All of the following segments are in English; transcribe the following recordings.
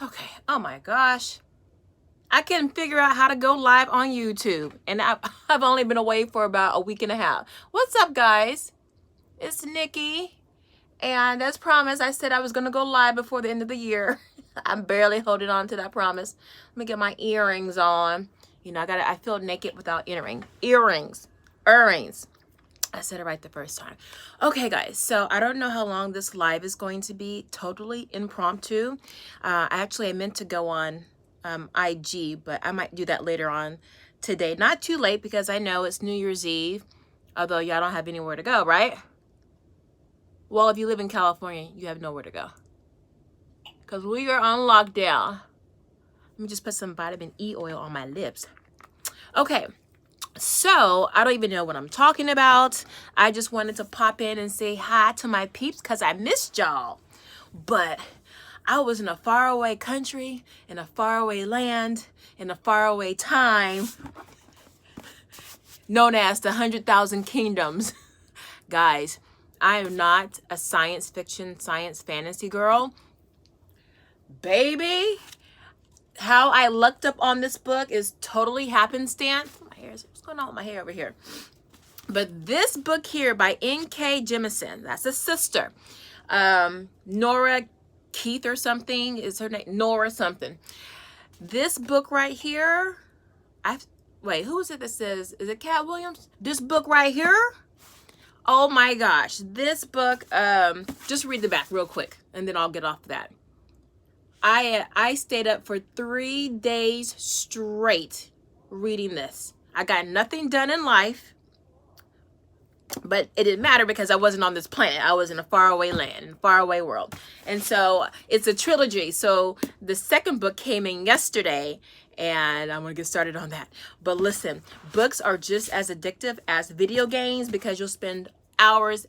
Okay, oh my gosh. I can figure out how to go live on YouTube. And I've only been away for about a week and a half. What's up, guys? It's Nikki. And as promised, I said I was going to go live before the end of the year. I'm barely holding on to that promise. Let me get my earrings on. You know, I feel naked without earrings. I said it right the first time. Okay, guys, so I don't know how long this live is going to be. Totally impromptu. I meant to go on IG, but I might do that later on today. Not too late because I know it's New Year's Eve, although y'all don't have anywhere to go, right? Well, if you live in California, you have nowhere to go because we are on lockdown. Let me just put some vitamin E oil on my lips. Okay. So, I don't even know what I'm talking about. I just wanted to pop in and say hi to my peeps because I missed y'all. But I was in a faraway country, in a faraway land, in a faraway time, known as the 100,000 Kingdoms. Guys, I am not a science fiction, science fantasy girl. Baby, how I looked up on this book is totally happenstance. What's going on with my hair over here? But this book here by N.K. Jemisin, that's a sister. Nora Keith or something is her name. Nora something. This book right here, wait, who is it that says, is it Cat Williams? This book right here, oh my gosh, this book, just read the back real quick and then I'll get off that. I stayed up for 3 days straight reading this. I got nothing done in life, but it didn't matter because I wasn't on this planet. I was in a faraway land, in a faraway world. And so it's a trilogy. So the second book came in yesterday and I'm going to get started on that. But listen, books are just as addictive as video games because you'll spend hours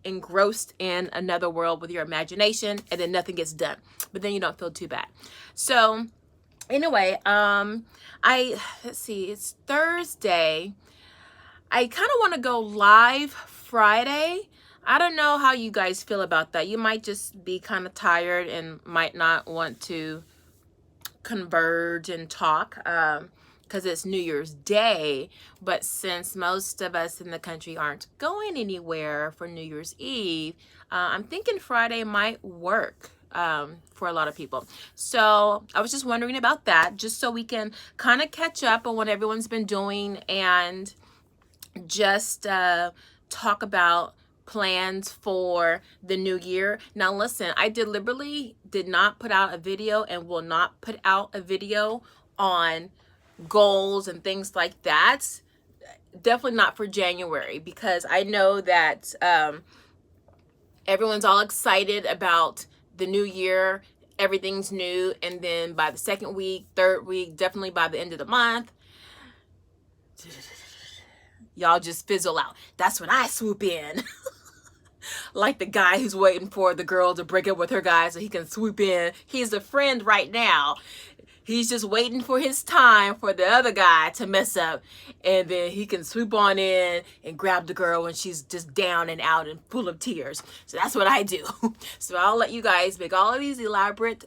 engrossed in another world with your imagination and then nothing gets done. But then you don't feel too bad. So anyway, let's see, it's Thursday. I kind of want to go live Friday. I don't know how you guys feel about that. You might just be kind of tired and might not want to converge and talk because it's New Year's Day. But since most of us in the country aren't going anywhere for New Year's Eve, I'm thinking Friday might work for a lot of people. So I was just wondering about that, just so we can kind of catch up on what everyone's been doing and just talk about plans for the new year. Now listen, I deliberately did not put out a video and will not put out a video on goals and things like that. Definitely not for January because I know that everyone's all excited about the new year. Everything's new, and then by the second week, third week, definitely by the end of the month, y'all just fizzle out. That's when I swoop in. Like the guy who's waiting for the girl to break up with her guy so he can swoop in. He's a friend right now. He's just waiting for his time for the other guy to mess up. And then he can swoop on in and grab the girl when she's just down and out and full of tears. So that's what I do. So I'll let you guys make all of these elaborate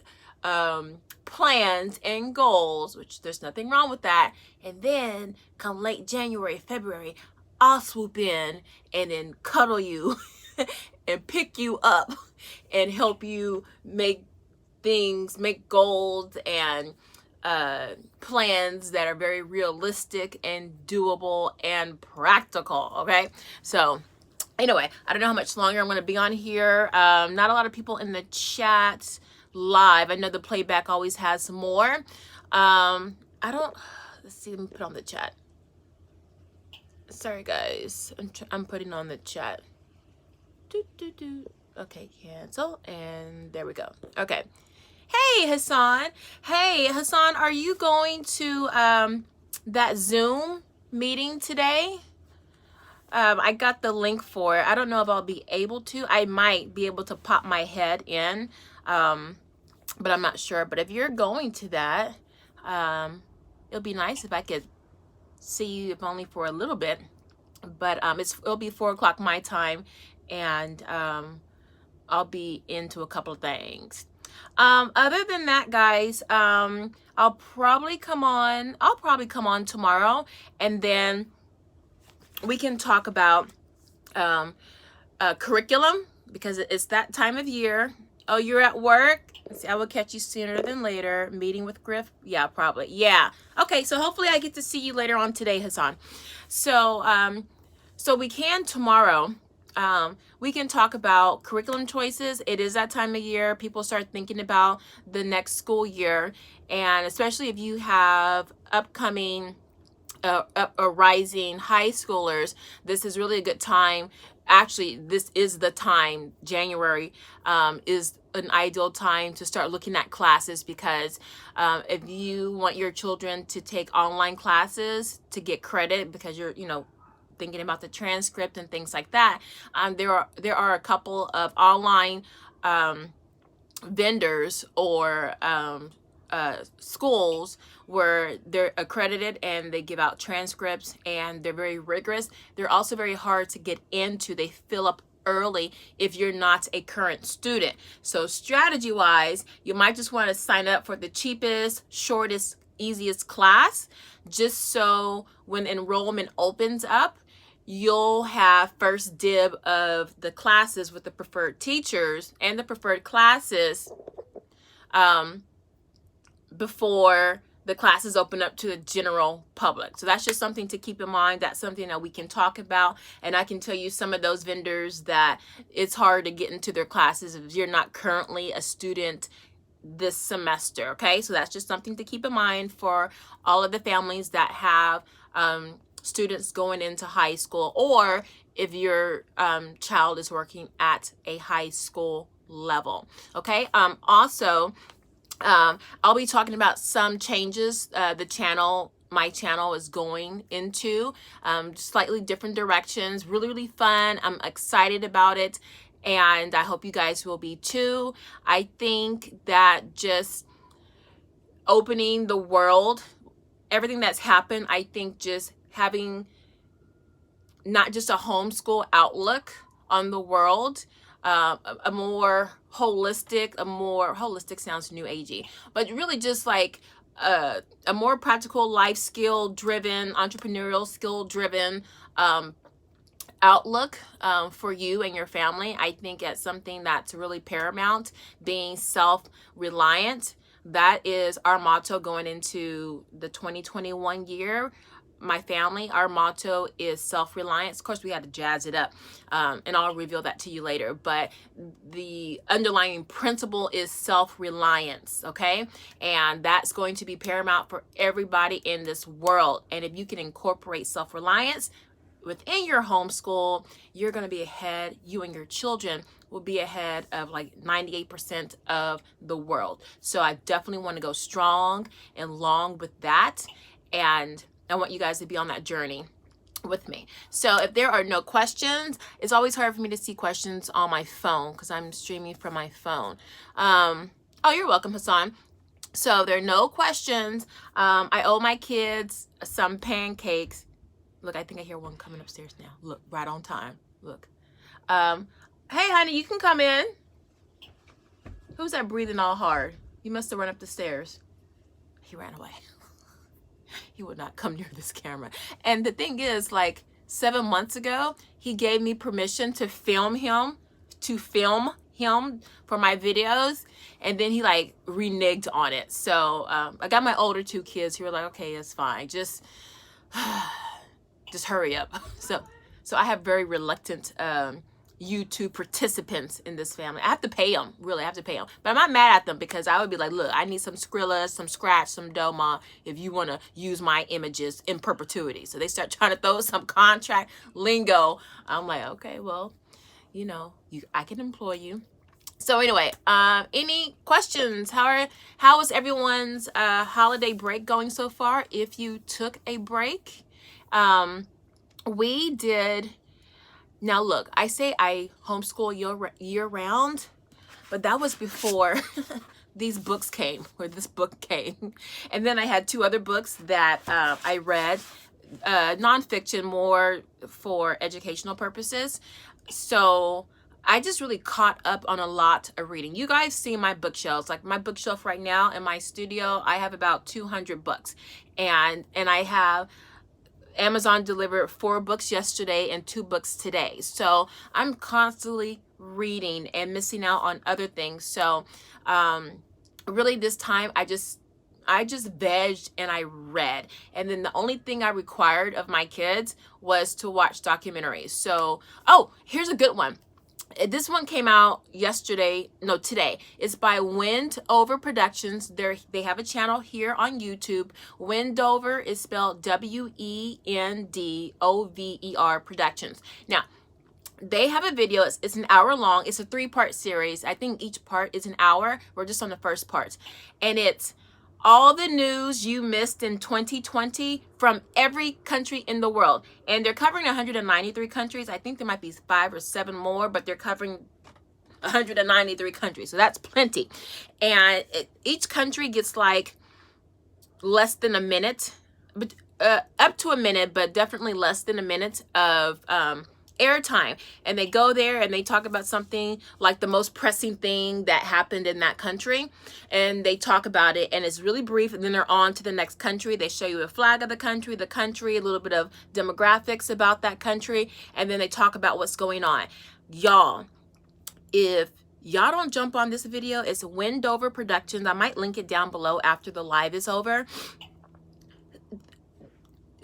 plans and goals, which there's nothing wrong with that. And then come late January, February, I'll swoop in and then cuddle you and pick you up and help you make goals and plans that are very realistic and doable and practical. Okay, so anyway, I don't know how much longer I'm going to be on here. Not a lot of people in the chat live. I know the playback always has more. Let's see, let me put on the chat. Sorry guys, I'm putting on the chat. Okay, cancel, and there we go. Okay. Hey Hassan. Hey Hassan, are you going to that Zoom meeting today? I got the link for it. I don't know if I'll be able to. I might be able to pop my head in, but I'm not sure. But if you're going to that, it'll be nice if I could see you, if only for a little bit. But it'll be 4 o'clock my time, and I'll be into a couple of things. Other than that, guys, I'll probably come on tomorrow, and then we can talk about curriculum, because it's that time of year. Oh, you're at work? See, I will catch you sooner than later. Meeting with Griff? Yeah, probably. Yeah. Okay, so hopefully I get to see you later on today, Hassan. So, so we can tomorrow. We can talk about curriculum choices. It is that time of year. People start thinking about the next school year, and especially if you have upcoming rising high schoolers, this is really a good time. Actually, this is the time. January is an ideal time to start looking at classes, because if you want your children to take online classes to get credit, because you're, you know, thinking about the transcript and things like that, there are a couple of online vendors or schools where they're accredited and they give out transcripts, and they're very rigorous. They're also very hard to get into. They fill up early if you're not a current student. So strategy wise, you might just want to sign up for the cheapest, shortest, easiest class, just so when enrollment opens up, you'll have first dib of the classes with the preferred teachers and the preferred classes before the classes open up to the general public. So that's just something to keep in mind. That's something that we can talk about. And I can tell you some of those vendors that it's hard to get into their classes if you're not currently a student this semester. Okay, so that's just something to keep in mind for all of the families that have students going into high school, or if your child is working at a high school level. Okay, also, I'll be talking about some changes my channel is going into, slightly different directions. Really fun. I'm excited about it, and I hope you guys will be too. I think that just opening the world, everything that's happened, I think just having not just a homeschool outlook on the world, a more holistic sounds new agey, but really just like a more practical, life skill driven, entrepreneurial skill driven outlook for you and your family. I think it's something that's really paramount, being self-reliant. That is our motto going into the 2021 year. My family, our motto is self-reliance. Of course, we had to jazz it up, and I'll reveal that to you later. But the underlying principle is self-reliance, okay? And that's going to be paramount for everybody in this world. And if you can incorporate self-reliance within your homeschool, you're going to be ahead. You and your children will be ahead of like 98% of the world. So I definitely want to go strong and long with that. And I want you guys to be on that journey with me. So if there are no questions, it's always hard for me to see questions on my phone because I'm streaming from my phone. Oh, you're welcome, Hassan. So there are no questions. I owe my kids some pancakes. Look, I think I hear one coming upstairs now. Look, right on time. Look. Hey, honey, you can come in. Who's that breathing all hard? You must have run up the stairs. He ran away. He would not come near this camera. And the thing is, like 7 months ago, he gave me permission to film him for my videos, and then he like reneged on it. So I got my older two kids who were like, okay, it's fine, just hurry up. So I have very reluctant YouTube participants in this family. I have to pay them, really, I have to pay them. But I'm not mad at them because I would be like, look, I need some Skrilla, some Scratch, some Doma if you want to use my images in perpetuity. So they start trying to throw some contract lingo. I'm like, okay, well, you know, I can employ you. So anyway, any questions? How is everyone's holiday break going so far? If you took a break, we did. Now look, I say I homeschool year round, but that was before these books came, or this book came. And then I had two other books that I read, nonfiction, more for educational purposes. So I just really caught up on a lot of reading. You guys see my bookshelves. Like my bookshelf right now in my studio, I have about 200 books. And I have Amazon delivered 4 books yesterday and 2 books today. So I'm constantly reading and missing out on other things. So really this time I just vegged and I read. And then the only thing I required of my kids was to watch documentaries. So, oh, here's a good one. This one came out today. It's by Wendover Productions. They have a channel here on YouTube. Wendover is spelled Wendover Productions. Now, they have a video. It's an hour long. It's a 3-part series. I think each part is an hour. We're just on the first part. And it's all the news you missed in 2020 from every country in the world. And they're covering 193 countries. I think there might be 5 or 7 more, but they're covering 193 countries. So that's plenty. And each country gets like less than a minute, but up to a minute, but definitely less than a minute of airtime. And they go there and they talk about something like the most pressing thing that happened in that country, and they talk about it, and it's really brief, and then they're on to the next country. They show you a flag of the country, a little bit of demographics about that country, and then they talk about what's going on. Y'all, if y'all don't jump on this video, it's Wendover Productions. I might link it down below after the live is over.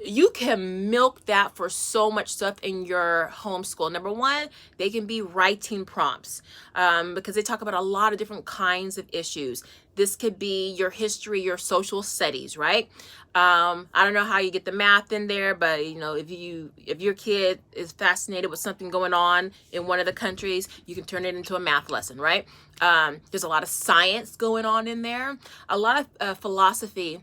You can milk that for so much stuff in your homeschool. Number one, they can be writing prompts because they talk about a lot of different kinds of issues. This could be your history, your social studies, right? I don't know how you get the math in there, but you know, if your kid is fascinated with something going on in one of the countries, you can turn it into a math lesson, right? There's a lot of science going on in there, a lot of philosophy,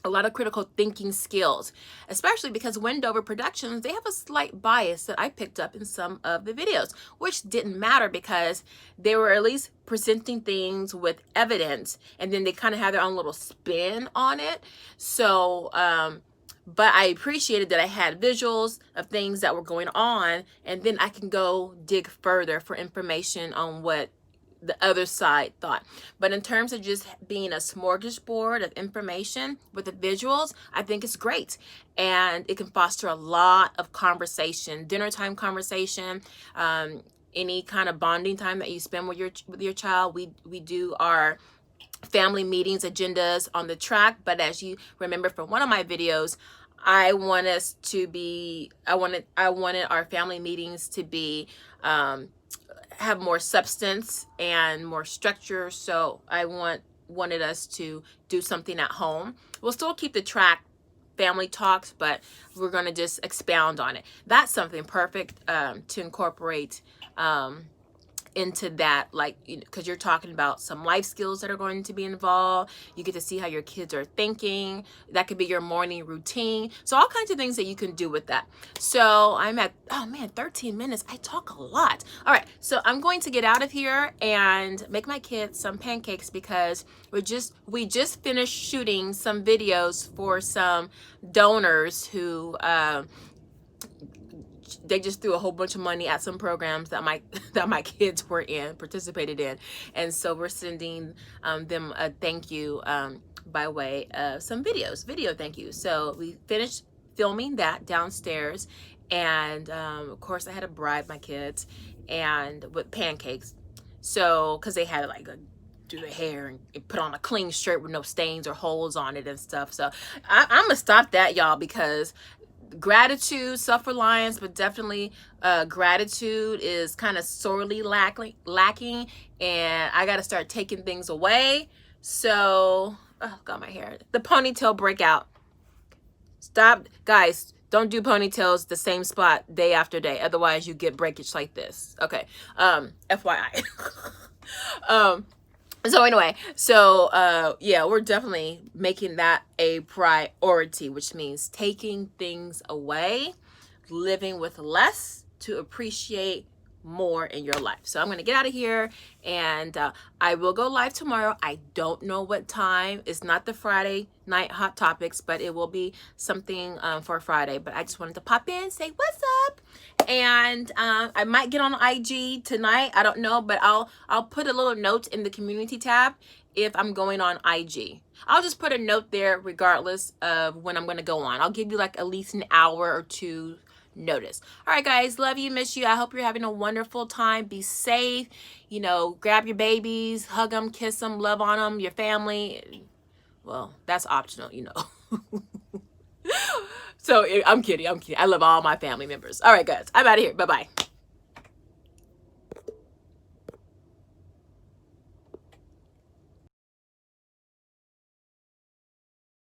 a lot of critical thinking skills, especially because Wendover Productions, they have a slight bias that I picked up in some of the videos, which didn't matter because they were at least presenting things with evidence, and then they kind of had their own little spin on it. So, but I appreciated that I had visuals of things that were going on, and then I can go dig further for information on what the other side thought. But in terms of just being a smorgasbord of information with the visuals, I think it's great, and it can foster a lot of conversation, dinner time conversation, any kind of bonding time that you spend with your child. We do our family meetings agendas on the track, but as you remember from one of my videos, I wanted our family meetings to be have more substance and more structure. So I wanted us to do something at home. We'll still keep the track family talks, but we're going to just expound on it. That's something perfect to incorporate into that, like, because you're talking about some life skills that are going to be involved. You get to see how your kids are thinking. That could be your morning routine. So all kinds of things that you can do with that. So I'm at, oh man, 13 minutes. I talk a lot. All right, so I'm going to get out of here and make my kids some pancakes because we just finished shooting some videos for some donors who they just threw a whole bunch of money at some programs that my kids were participated in, and so we're sending them a thank you by way of some video thank you. So we finished filming that downstairs, and of course I had to bribe my kids and with pancakes, so because they had like do their hair and put on a clean shirt with no stains or holes on it and stuff. So I'm gonna stop that, y'all, because gratitude, self-reliance, but definitely gratitude is kind of sorely lacking, and I got to start taking things away. So, oh, got my hair. The ponytail breakout. Stop, guys. Don't do ponytails the same spot day after day. Otherwise, you get breakage like this. Okay. FYI. So anyway, yeah, we're definitely making that a priority, which means taking things away, living with less to appreciate more in your life. So I'm going to get out of here, and I will go live tomorrow. I don't know what time. It's not the Friday night hot topics, but it will be something for Friday. But I just wanted to pop in, say what's up, and I might get on IG tonight. I don't know, but I'll put a little note in the community tab if I'm going on IG. I'll just put a note there regardless of when I'm going to go on. I'll give you like at least an hour or two notice. All right, guys, love you, miss you. I hope you're having a wonderful time. Be safe. You know, grab your babies, hug them, kiss them, love on them, your family. Well, that's optional, you know. So I'm kidding. I love all my family members. All right, guys, I'm out of here. Bye-bye.